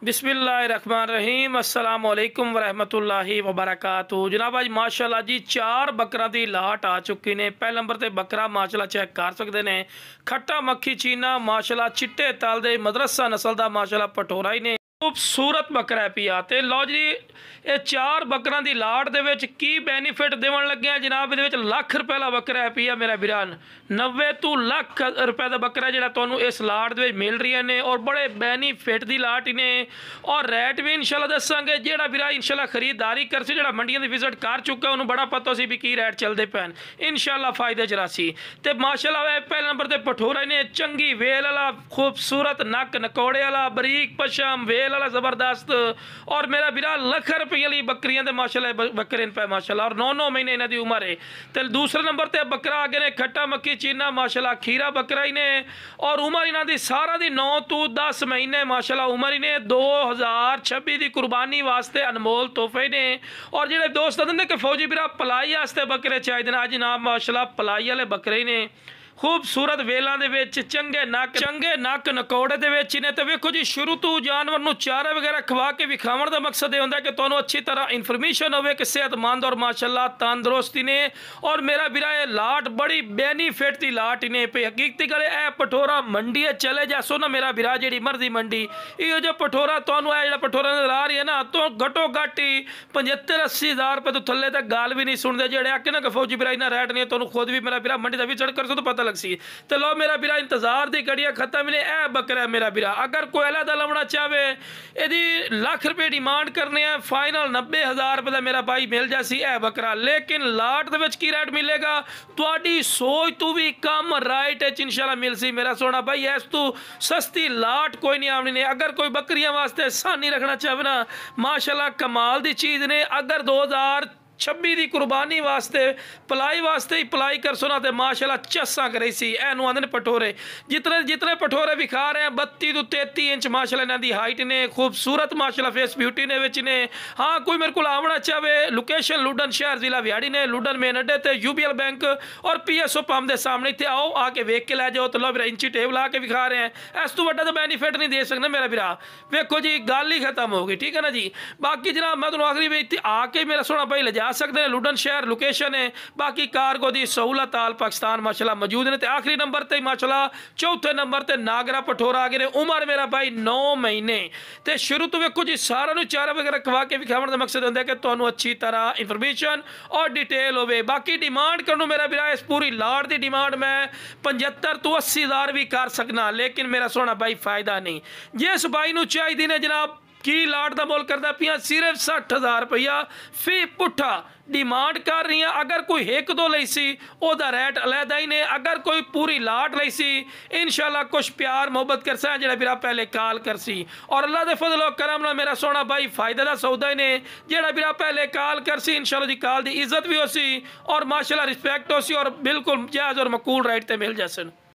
बिस्मिल्लाहिर्रहमानिर्रहीम अस्सलाम वालेकुम वरहमतुल्लाहि वबरकातुहू। जनाब अज माशाअल्लाह जी 4 बकरा की लाट आ चुकी ने। पहले नंबर पर बकरा माशाअल्लाह चेक कर सकते हैं, खट्टा मक्खी चीना माशाअल्लाह चिट्टे तल दे मदरसा नस्ल का माशाअल्लाह पटोरा ही ने। खूबसूरत बकरा पिया तो लो जी ये 4 बकरा की लाट दे की बेनीफिट देवन लगे जनाब। ये लाख रुपए का बकरा पिया मेरा वीरान, 90 तो लाख रुपए का बकरा जो तुहानू इस लाट दे मिल रही ने और बड़े बेनीफिट की लाट ही ने। और रेट भी इंशाल्लाह दसांगे। जोड़ा वीरा इंशाल्लाह खरीदारी कर सी, जो मंडियां विजिट कर चुका उन्होंने बड़ा पता सी भी की रेट चलते पैन, इंशाल्लाह फायदे च रासी। तो माशाल्लाह पहले नंबर पर पठोरा ने चंगी वेल वाला खूबसूरत नक नकौड़े वाला बरीक पशम वेल वाला जबरदस्त। और मेरा वीरा लख रुपये वाली बकरियां दे माशाल्लाह बकरे पे माशाल्लाह और 9-9 महीने इन्हों की उम्र है। तो दूसरे नंबर पर बकरा आगे ने खट्टा मक्खी चीना माशाल्लाह खीरा बकरा ही ने और उम्र इन्हों की सारा दी 9 तो 10 महीने माशाल्लाह उम्र ही ने। 2026 की कुर्बानी वास्ते अनमोल तोहफे ने। और जो दोस्त आते कि फौजी वीरा पलाई वास्ते बकरे चाहिए, अज नाम माशाल्लाह पलाई वाले बकरे ही ने। खूबसूरत वेलों के चंगे नक नकौड़े ने। तो वेखो जी शुरू तो जानवर को चारा वगैरह खवा के विखावन का मकसद यह होंगे कि तुहानू अच्छी तरह इन्फॉर्मेशन हो कि सेहतमंद और माशाल्लाह तंदुरुस्ती ने। और मेरा वीरा ये लाट बड़ी बेनीफिट की लाट ने पे। हकीकती गल है पठोरा मंडी चले जासो ना मेरा वीरा, जी मर्जी मंडी यो जो पठोरा तुहानू है जो पठोरा नजर आ रही है ना, तो घटो घट ही 75-80 हज़ार रुपये तो थले तक गाल भी नहीं सुनते। जो आके ना कि फौजी वीरा इन्ना रेट नहीं, तुहानू खुद भी मेरा वीरा मंडी का विजिट कर सो तो पता लग सी। तो लो मेरा वीरा इंतजार की घड़ियां खत्म ने। यह बकरा मेरा वीरा अगर कोई अलहदा लवना चाहे यदि लाख रुपये डिमांड करने हैं, फाइनल 90,000 रुपये का मेरा भाई मिल जासी यह बकरा। लेकिन लाट दे विच की रेट मिलेगा तुहाडी सोच तो भी कम राइट इंशाल्लाह मिल सी मेरा सोना भाई। इस तो सस्ती लाट कोई नहीं आवनी ने। अगर कोई बकरियां वास्ते सानी रखना चाहे ना माशाल्लाह कमाल की चीज़ ने। अगर 2026 की कुर्बानी वास्ते वास्ते ही पलाई कर सुना तो माशाल्लाह चस्सा करे सी एनू आंदे पठोरे। जितने पठोरे विखा रहे हैं 32 तो 33 इंच माशाल्लाह इन्हां दी हाइट ने। खूबसूरत माशाल्लाह फेस ब्यूटी ने विच ने। हाँ कोई मेरे को आवना चाहे लोकेशन लुडन शहर जिला व्याड़ी ने, लुडन मेन अड्डे ते UBL बैंक और PSO पंप के सामने इतने आओ आके वेख के लै जाओ। तो लो मेरा इंची टेबल आके विखा रहे हैं, इस तो वड्डा तो बेनीफिट नहीं दे सकना मेरा वीरा। वेखो जी गल ही खत्म हो गई, ठीक है ना जी। बाकी जनाब मैं तुहानू आखिरी भी आके मेरा सोना भाई ले जा सकते हैं, लुडन शहर लोकेशन है। बाकी कारगो की सहूलत आल पाकिस्तान माशाल्लाह मौजूद ने। आखिरी नंबर पर माशाल्लाह चौथे नंबर पर नागरा पठोरा आ गए। उम्र मेरा भाई 9 महीने। तो शुरू तो वेखो जी सारा चारा वगैरह खवा के विखावन का मकसद होंगे कि तुहानू अच्छी तरह इन्फॉर्मेशन और डिटेल हो। बाकी डिमांड करनू मेरा वीरा इस पूरी लाट की डिमांड मैं 75 तो 80 हज़ार भी कर सकना, लेकिन मेरा सोना भाई फायदा नहीं। जिस भाई नू चाहिए ने जनाब की लाट का मुल करता पिया सिर्फ 60,000 रुपया फी पुठा डिमांड कर रही हैं। अगर कोई एक दो लई सी ओदा रेट अलहदा ही ने। अगर कोई पूरी लाट लई सी इंशाल्लाह कुछ प्यार मोहब्बत कर सा जो वीरा पहले कॉल कर सी। और अल्लाह के फजल करम नाल मेरा सोना भाई फायदे का सौदा ही ने। जो वीरा पहले कॉल कर सी इंशाल्लाह दी कॉल की इज्जत भी हो सी और माशाल्लाह रिस्पैक्ट हो सी और बिल्कुल जायज़ और मकूल रेट ते मिल जासन।